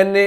NA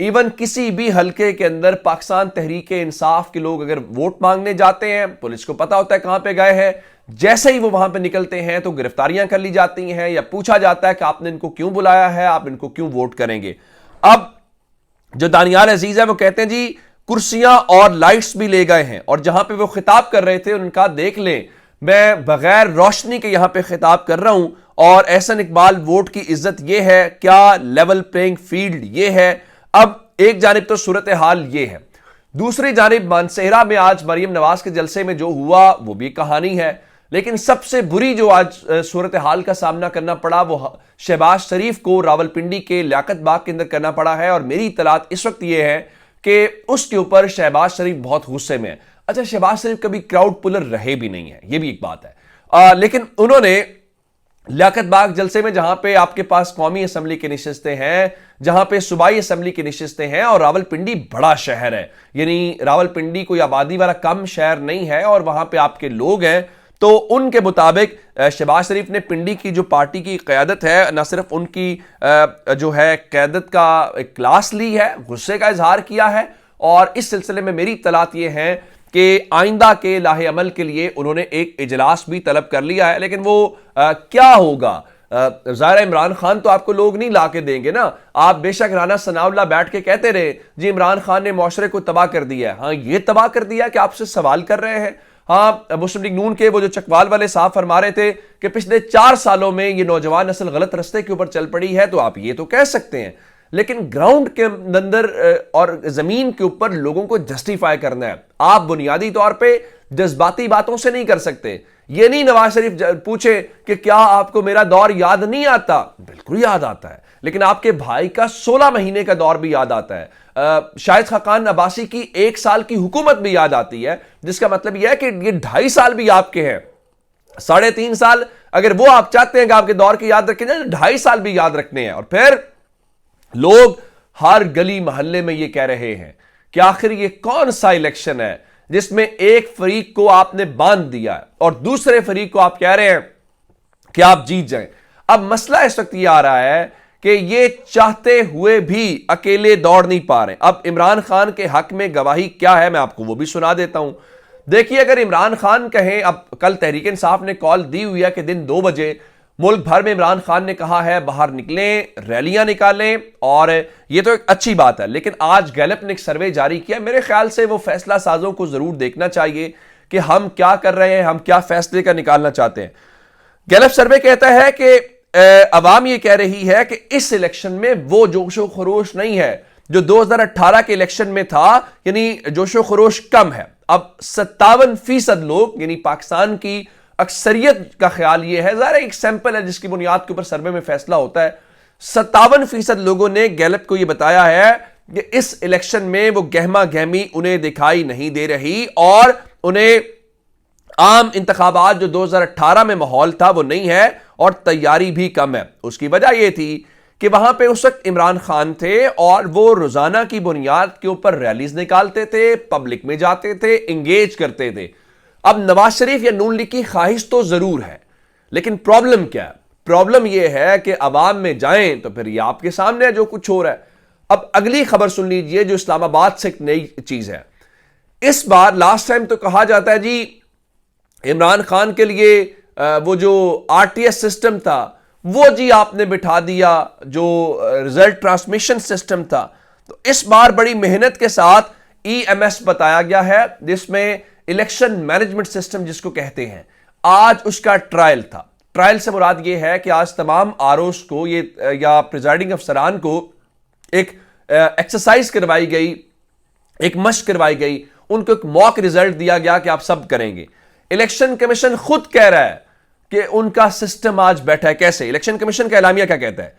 even کسی بھی حلقے کے اندر پاکستان تحریک انصاف کے لوگ اگر ووٹ مانگنے جاتے ہیں، پولیس کو پتا ہوتا ہے کہاں پہ گئے ہیں، جیسے ہی وہ وہاں پہ نکلتے ہیں تو گرفتاریاں کر لی جاتی ہیں یا پوچھا جاتا ہے کہ آپ نے ان کو کیوں بلایا ہے، آپ ان کو کیوں ووٹ کریں گے۔ اب جو دانیال عزیز ہے وہ کہتے ہیں جی کرسیاں اور لائٹس بھی لے گئے ہیں، اور جہاں پہ وہ خطاب کر رہے تھے ان کا دیکھ لیں، میں بغیر روشنی کے یہاں پہ خطاب کر رہا ہوں، اور احسن اقبال ووٹ کی عزت یہ ہے، کیا لیول پلینگ فیلڈ یہ ہے۔ اب ایک جانب تو صورتحال یہ ہے، دوسری جانب مانسہرہ میں آج مریم نواز کے جلسے میں جو ہوا وہ بھی کہانی ہے، لیکن سب سے بری جو آج صورتحال کا سامنا کرنا پڑا وہ شہباز شریف کو راولپنڈی کے لیاقت باغ کے اندر کرنا پڑا ہے، اور میری اطلاعات اس وقت یہ ہے کہ اس کے اوپر شہباز شریف بہت غصے میں ہے۔ اچھا، شہباز شریف کبھی کراؤڈ پلر رہے بھی نہیں ہے، یہ بھی ایک بات ہے، لیکن انہوں نے لیاقت باغ جلسے میں جہاں پہ آپ کے پاس قومی اسمبلی کی نشستیں ہیں، جہاں پہ صوبائی اسمبلی کی نشستیں ہیں، اور راولپنڈی بڑا شہر ہے، یعنی راولپنڈی کوئی آبادی والا کم شہر نہیں ہے، اور وہاں پہ آپ کے لوگ ہیں، تو ان کے مطابق شہباز شریف نے پنڈی کی جو پارٹی کی قیادت ہے، نہ صرف ان کی جو ہے قیادت کا کلاس لی ہے، غصے کا اظہار کیا ہے، اور اس سلسلے میں میری اطلاعات یہ ہیں کہ آئندہ کے لاہ عمل کے لیے انہوں نے ایک اجلاس بھی طلب کر لیا ہے، لیکن وہ کیا ہوگا؟ ظاہر عمران خان تو آپ کو لوگ نہیں لا کے دیں گے نا۔ آپ بے شک رانا ثناء اللہ بیٹھ کے کہتے رہے جی عمران خان نے معاشرے کو تباہ کر دیا ہے، ہاں یہ تباہ کر دیا کہ آپ سے سوال کر رہے ہیں۔ ہاں، مسلم لیگ نون کے وہ جو چکوال والے صاحب فرما رہے تھے کہ پچھلے 4 سالوں میں یہ نوجوان نسل غلط رستے کے اوپر چل پڑی ہے، تو آپ یہ تو کہہ سکتے ہیں، لیکن گراؤنڈ کے اندر اور زمین کے اوپر لوگوں کو جسٹیفائی کرنا ہے۔ آپ بنیادی طور پہ جذباتی باتوں سے نہیں کر سکتے۔ یہ نہیں نواز شریف پوچھے کہ کیا آپ کو میرا دور یاد نہیں آتا، بالکل یاد آتا ہے، لیکن آپ کے بھائی کا 16 مہینے کا دور بھی یاد آتا ہے، شاہد خاقان عباسی کی 1 سال کی حکومت بھی یاد آتی ہے، جس کا مطلب یہ ہے کہ یہ 2.5 سال بھی آپ کے ہیں، 3.5 سال اگر وہ آپ چاہتے ہیں کہ آپ کے دور کی یاد رکھیں جائے، 2.5 سال بھی یاد رکھنے ہیں۔ اور پھر لوگ ہر گلی محلے میں یہ کہہ رہے ہیں کہ آخر یہ کون سا الیکشن ہے جس میں ایک فریق کو آپ نے باندھ دیا ہے اور دوسرے فریق کو آپ کہہ رہے ہیں کہ آپ جیت جائیں۔ اب مسئلہ اس وقت یہ آ رہا ہے کہ یہ چاہتے ہوئے بھی اکیلے دوڑ نہیں پا رہے۔ اب عمران خان کے حق میں گواہی کیا ہے میں آپ کو وہ بھی سنا دیتا ہوں۔ دیکھیے، اگر عمران خان کہیں، اب کل تحریک انصاف نے کال دی ہوئی ہے کہ دن 2 بجے ملک بھر میں عمران خان نے کہا ہے باہر نکلیں، ریلیاں نکالیں، اور یہ تو ایک اچھی بات ہے، لیکن آج گیلپ نے ایک سروے جاری کیا، میرے خیال سے وہ فیصلہ سازوں کو ضرور دیکھنا چاہیے کہ ہم کیا کر رہے ہیں، ہم کیا فیصلے کا نکالنا چاہتے ہیں۔ گیلپ سروے کہتا ہے کہ عوام یہ کہہ رہی ہے کہ اس الیکشن میں وہ جوش و خروش نہیں ہے جو 2018 کے الیکشن میں تھا، یعنی جوش و خروش کم ہے۔ اب 57% لوگ، یعنی پاکستان کی اکثریت کا خیال یہ ہے، ظاہر ایک سیمپل ہے جس کی بنیاد کے اوپر سروے میں فیصلہ ہوتا ہے، 57% لوگوں نے گیلپ کو یہ بتایا ہے کہ اس الیکشن میں وہ گہما گہمی انہیں دکھائی نہیں دے رہی، اور انہیں عام انتخابات جو 2018 میں ماحول تھا وہ نہیں ہے، اور تیاری بھی کم ہے۔ اس کی وجہ یہ تھی کہ وہاں پہ اس وقت عمران خان تھے اور وہ روزانہ کی بنیاد کے اوپر ریلیز نکالتے تھے، پبلک میں جاتے تھے، انگیج کرتے تھے۔ اب نواز شریف یا نون لیگ کی خواہش تو ضرور ہے، لیکن پرابلم کیا ہے؟ پرابلم یہ ہے کہ عوام میں جائیں تو پھر یہ آپ کے سامنے ہے جو کچھ ہو رہا ہے۔ اب اگلی خبر سن لیجئے جو اسلام آباد سے ایک نئی چیز ہے۔ اس بار لاسٹ ٹائم تو کہا جاتا ہے جی عمران خان کے لیے وہ جو RTS سسٹم تھا وہ جی آپ نے بٹھا دیا، جو ریزلٹ ٹرانسمیشن سسٹم تھا، تو اس بار بڑی محنت کے ساتھ EMS بتایا گیا ہے، جس میں الیکشن مینجمنٹ سسٹم جس کو کہتے ہیں، آج اس کا ٹرائل تھا۔ ٹرائل سے مراد یہ ہے کہ آج تمام ROs کو یا پریزائڈنگ افسران کو ایک ایکسرسائز کروائی گئی، ایک مشق کروائی گئی، ان کو ایک موک ریزلٹ دیا گیا کہ آپ سب کریں گے۔ الیکشن کمیشن خود کہہ رہا ہے کہ ان کا سسٹم آج بیٹھا ہے کیسے۔ الیکشن کمیشن کا اعلامیہ کیا کہتا ہے؟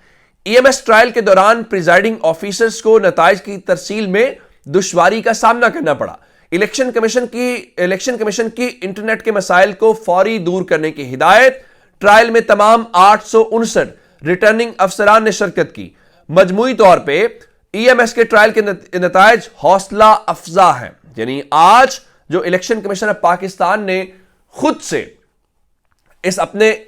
EMS ٹرائل کے دوران پریزائڈنگ آفیسرز کو نتائج کی ترسیل میں دشواری کا سامنا کرنا پڑا۔ الیکشن کمیشن کی انٹرنیٹ کے مسائل کو فوری دور کرنے کی ہدایت۔ ٹرائل میں تمام 859 ریٹرننگ افسران نے شرکت کی۔ مجموعی طور پہ EMS کے ٹرائل کے نتائج حوصلہ افزا ہیں، یعنی آج جو الیکشن کمیشن آف پاکستان نے خود سے اس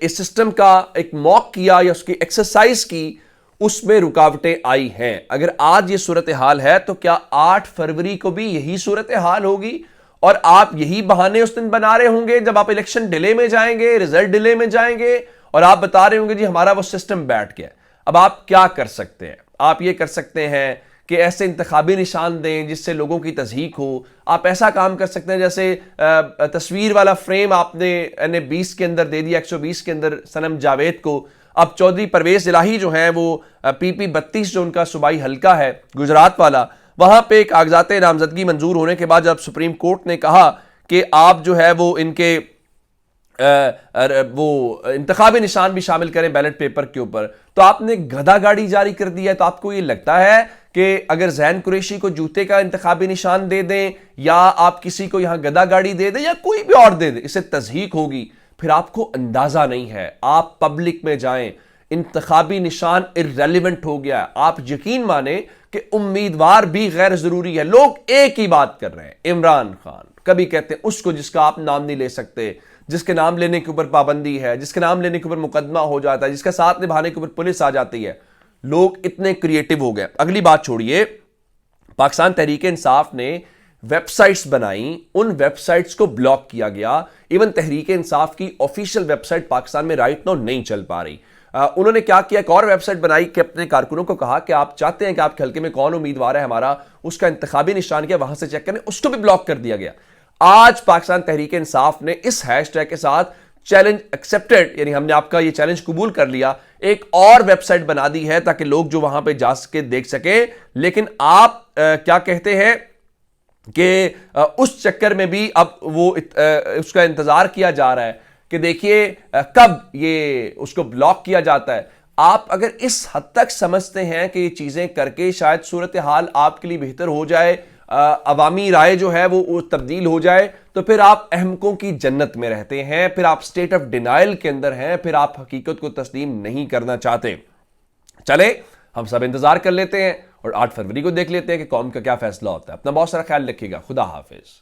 سسٹم کا ایک موک کیا یا اس کی ایکسرسائز کی، اس میں رکاوٹیں آئی ہیں. اگر آج یہ صورتحال ہے تو کیا 8 فروری کو بھی یہی صورتحال ہوگی اور آپ یہی بہانے اس دن بنا رہے ہوں گے جب آپ الیکشن ڈیلے میں جائیں گے, رزلٹ ڈیلے میں جائیں گے اور آپ بتا رہے ہوں گے جی ہمارا وہ سسٹم بیٹھ گیا. اب آپ کیا کر سکتے ہیں؟ آپ یہ کر سکتے ہیں کہ ایسے انتخابی نشان دیں جس سے لوگوں کی تصدیق ہو. آپ ایسا کام کر سکتے ہیں جیسے تصویر والا فریم آپ نے N20 کے اندر دے دیا, 120 کے اندر صنم جاوید کو. اب چودھری پرویز الہی جو ہیں وہ PP-32 جو ان کا صوبائی حلقہ ہے گجرات والا, وہاں پہ کاغذات نامزدگی منظور ہونے کے بعد جب سپریم کورٹ نے کہا کہ آپ جو ہے وہ ان کے وہ انتخابی نشان بھی شامل کریں بیلٹ پیپر کے اوپر, تو آپ نے گدھا گاڑی جاری کر دی ہے. تو آپ کو یہ لگتا ہے کہ اگر زین قریشی کو جوتے کا انتخابی نشان دے دیں یا آپ کسی کو یہاں گدھا گاڑی دے دیں یا کوئی بھی اور دے دیں, اس سے تصدیق ہوگی؟ پھر آپ کو اندازہ نہیں ہے. آپ پبلک میں جائیں, انتخابی نشان irrelevant ہو گیا ہے. آپ یقین مانیں کہ امیدوار بھی غیر ضروری ہے. لوگ ایک ہی بات کر رہے ہیں, عمران خان. کبھی کہتے ہیں اس کو جس کا آپ نام نہیں لے سکتے, جس کے نام لینے کے اوپر پابندی ہے, جس کے نام لینے کے اوپر مقدمہ ہو جاتا ہے, جس کا ساتھ نبھانے کے اوپر پولیس آ جاتی ہے. لوگ اتنے کریٹو ہو گئے. اگلی بات چھوڑیے, پاکستان تحریک انصاف نے ویب سائٹس بنائیں, ان ویب سائٹس کو بلاک کیا گیا. ایون تحریک انصاف کی آفیشیل ویب سائٹ پاکستان میں رائٹ ناؤ نہیں چل پا رہی. انہوں نے کیا کیا, ایک اور ویب سائٹ بنائی کہ اپنے کارکنوں کو کہا کہ آپ چاہتے ہیں کہ آپ کے حلقے میں کون امیدوار ہے ہمارا, اس کا انتخابی نشان کیا, وہاں سے چیک کریں. اس کو بھی بلاک کر دیا گیا. آج پاکستان تحریک انصاف نے اس ہیش ٹیگ کے ساتھ چیلنج ایکسیپٹڈ, یعنی ہم نے آپ کا یہ چیلنج قبول کر لیا, ایک اور ویب سائٹ بنا دی ہے تاکہ لوگ جو وہاں پہ جا کے دیکھ سکیں. لیکن آپ کیا کہتے ہیں کہ اس چکر میں بھی اب وہ اس کا انتظار کیا جا رہا ہے کہ دیکھیے کب یہ اس کو بلاک کیا جاتا ہے. آپ اگر اس حد تک سمجھتے ہیں کہ یہ چیزیں کر کے شاید صورتحال آپ کے لیے بہتر ہو جائے, عوامی رائے جو ہے وہ تبدیل ہو جائے, تو پھر آپ احمقوں کی جنت میں رہتے ہیں, پھر آپ سٹیٹ آف ڈینائل کے اندر ہیں, پھر آپ حقیقت کو تسلیم نہیں کرنا چاہتے. چلے ہم سب انتظار کر لیتے ہیں اور 8 فروری کو دیکھ لیتے ہیں کہ قوم کا کیا فیصلہ ہوتا ہے. اپنا بہت سارا خیال رکھیے گا. خدا حافظ.